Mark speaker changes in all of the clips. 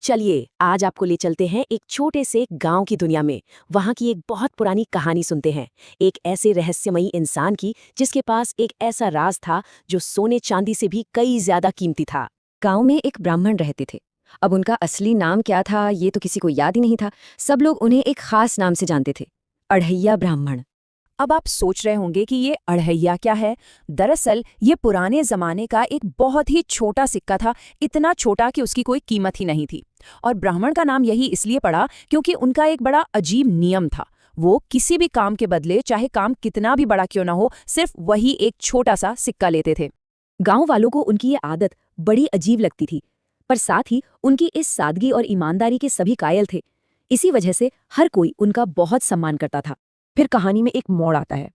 Speaker 1: चलिए आज आपको ले चलते हैं एक छोटे से गांव की दुनिया में। वहां की एक बहुत पुरानी कहानी सुनते हैं, एक ऐसे रहस्यमयी इंसान की जिसके पास एक ऐसा राज था जो सोने चांदी से भी कई ज्यादा कीमती था।
Speaker 2: गांव में एक ब्राह्मण रहते थे। अब उनका असली नाम क्या था ये तो किसी को याद ही नहीं था। सब लोग उन्हें एक खास नाम से जानते थे, अढ़ैया ब्राह्मण।
Speaker 3: अब आप सोच रहे होंगे कि ये अढ़ैया क्या है। दरअसल ये पुराने जमाने का एक बहुत ही छोटा सिक्का था, इतना छोटा कि उसकी कोई कीमत ही नहीं थी। और ब्राह्मण का नाम यही इसलिए पड़ा क्योंकि उनका एक बड़ा अजीब नियम था। वो किसी भी काम के बदले, चाहे काम कितना भी बड़ा क्यों ना हो, सिर्फ वही एक छोटा सा सिक्का लेते थे।
Speaker 2: गांव वालों को उनकी ये आदत बड़ी अजीब लगती थी, पर साथ ही उनकी इस सादगी और ईमानदारी के सभी कायल थे। इसी वजह से हर कोई उनका बहुत सम्मान करता था।
Speaker 4: फिर कहानी में एक मोड़ आता है।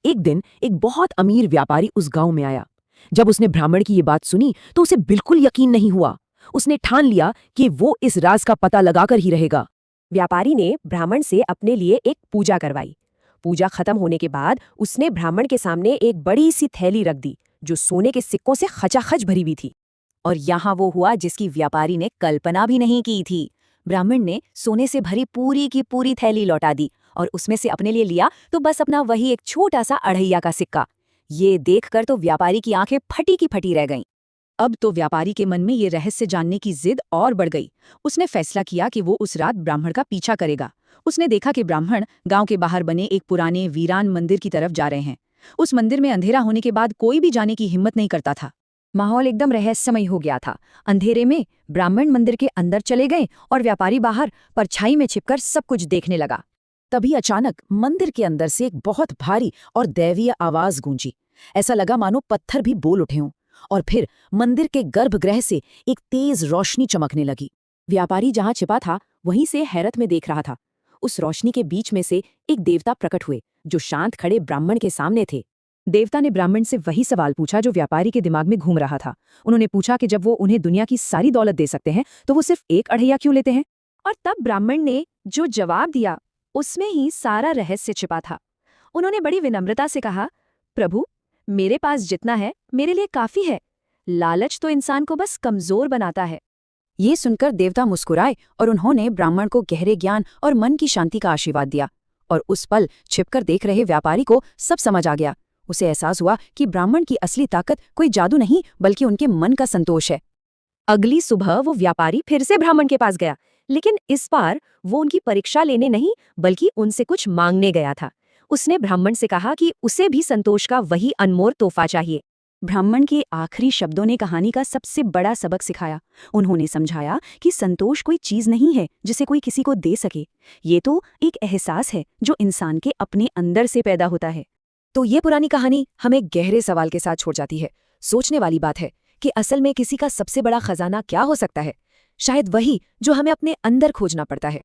Speaker 4: एक दिन एक बहुत अमीर व्यापारी उस गांव में आया। जब उसने ब्राह्मण की ये बात सुनी तो उसे बिल्कुल यकीन नहीं हुआ। उसने ठान लिया कि वो इस राज का पता लगाकर ही रहेगा।
Speaker 1: व्यापारी ने ब्राह्मण से अपने लिए एक पूजा करवाई। पूजा खत्म होने के बाद उसने ब्राह्मण के सामने एक बड़ी सी थैली रख दी जो सोने के सिक्कों से खचाखच भरी हुई थी।
Speaker 2: और यहाँ वो हुआ जिसकी व्यापारी ने कल्पना भी नहीं की थी। ब्राह्मण ने सोने से भरी पूरी की पूरी थैली लौटा दी और उसमें से अपने लिए लिया तो बस अपना वही एक छोटा सा अढ़ैया का सिक्का। ये देखकर तो व्यापारी की आंखें फटी की फटी रह गईं।
Speaker 3: अब तो व्यापारी के मन में ये रहस्य जानने की जिद और बढ़ गई। उसने फैसला किया कि वो उस रात ब्राह्मण का पीछा करेगा। उसने देखा कि ब्राह्मण गांव के बाहर बने एक पुराने वीरान मंदिर की तरफ जा रहे हैं। उस मंदिर में अंधेरा होने के बाद कोई भी जाने की हिम्मत नहीं करता था।
Speaker 2: माहौल एकदम रहस्यमय हो गया था। अंधेरे में ब्राह्मण मंदिर के अंदर चले गए और व्यापारी बाहर परछाई में छिपकर सब कुछ देखने लगा।
Speaker 4: तभी अचानक मंदिर के अंदर से एक बहुत भारी और दैवीय आवाज गूंजी। ऐसा लगा मानो पत्थर भी बोल उठे हों। और फिर मंदिर के गर्भगृह से एक तेज रोशनी चमकने लगी। व्यापारी जहां छिपा था वहीं से हैरत में देख रहा था। उस रोशनी के बीच में से एक देवता प्रकट हुए जो शांत खड़े ब्राह्मण के सामने थे। देवता ने ब्राह्मण से वही सवाल पूछा जो व्यापारी के दिमाग में घूम रहा था। उन्होंने पूछा कि जब वो उन्हें दुनिया की सारी दौलत दे सकते हैं तो वो सिर्फ एक अढ़ैया क्यों लेते हैं।
Speaker 3: और तब ब्राह्मण ने जो जवाब दिया उसमें ही सारा रहस्य छिपा था। उन्होंने बड़ी विनम्रता से कहा, प्रभु, मेरे पास जितना है मेरे लिए काफी है। लालच तो इंसान को बस कमजोर बनाता है।
Speaker 2: ये सुनकर देवता मुस्कुराए और उन्होंने ब्राह्मण को गहरे ज्ञान और मन की शांति का आशीर्वाद दिया। और उस पल छिपकर देख रहे व्यापारी को सब समझ आ गया। उसे एहसास हुआ कि ब्राह्मण की असली ताकत कोई जादू नहीं बल्कि उनके मन का संतोष है।
Speaker 1: अगली सुबह वो व्यापारी फिर से ब्राह्मण के पास गया, लेकिन इस बार वो उनकी परीक्षा लेने नहीं बल्कि उनसे कुछ मांगने गया था। उसने ब्राह्मण से कहा कि उसे भी संतोष का वही अनमोल तोहफा चाहिए।
Speaker 2: ब्राह्मण के आखिरी शब्दों ने कहानी का सबसे बड़ा सबक सिखाया। उन्होंने समझाया कि संतोष कोई चीज नहीं है जिसे कोई किसी को दे सके। ये तो एक एहसास है जो इंसान के अपने अंदर से पैदा होता है।
Speaker 4: तो ये पुरानी कहानी हमें गहरे सवाल के साथ छोड़ जाती है। सोचने वाली बात है कि असल में किसी का सबसे बड़ा खजाना क्या हो सकता है। शायद वही जो हमें अपने अंदर खोजना पड़ता है।